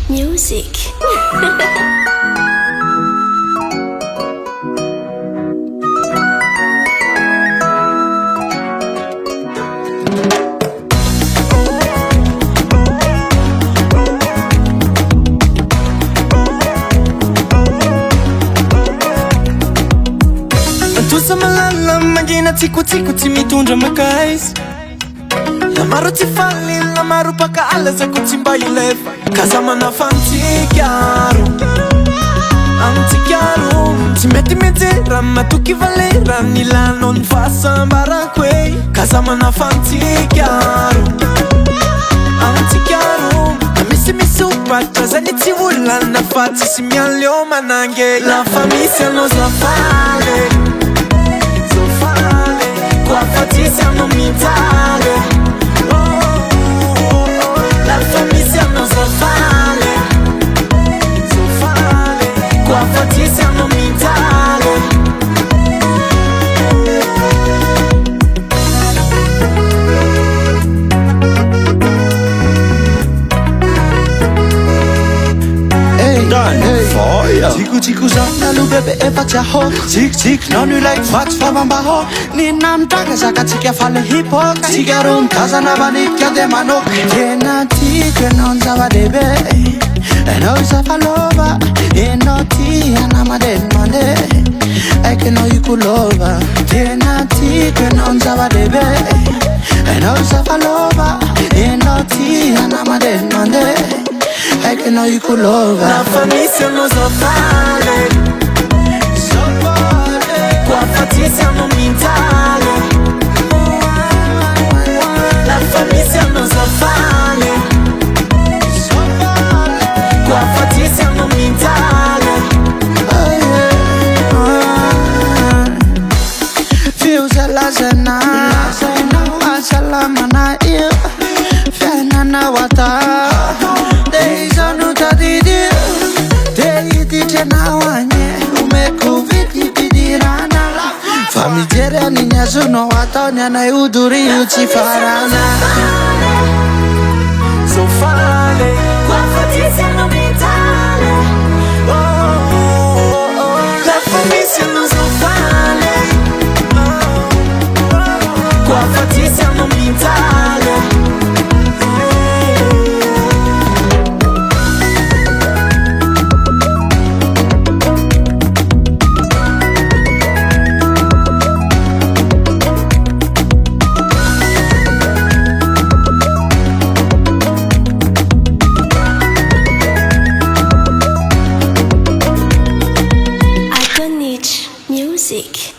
music. Mantosa malala mangina tsikotsiko tsy mitondra makaizy. La maro tsy faly, la maro pakalazaiko tsy mba ilefa. Kaza manafantikaro antikaro tsy mety mijery matoky valera ny lanao ny fahasambarako e. Kaza manafantikaro antikaro misy opatra zany tsy volana fa tsisy mialeo manange. Lafa misy anao zafale kwa fatisi anao mitale. Lafa misy anao zafale kwa fatisi anao mitale. Tico zana lu bebe efa tsy aho. Tik no nu like fatsy famambaho. Ny namitraka zakatsika faly hip-hop. Tsika ro mitazana manika de manok. Tena tiako ianao ny zava-dehibe. Ianao zafalova. Ianao tia namadeny mandeha. Aiky ianao ikolova. Tena tiako ianao ny zava-dehibe. Ianao zafalova. Ianao tia namadeny mandeha. Aiky ianao ikolova. Lafa misy anao zafale kwa fatisi anao mitale. Lafa misy anao zafale kwa fatisi anao mitale. Fiuzalazana asalama na iyo fiainana wata deizanu tadidi deidi tena wanye umekuvikipidirana famijery aninyazuno wataony anayudhuri uchifarana Zofale Kwa fatisi anao mitale. lafa misy anao zafale kwa fatisi anao mitale. Iconic music.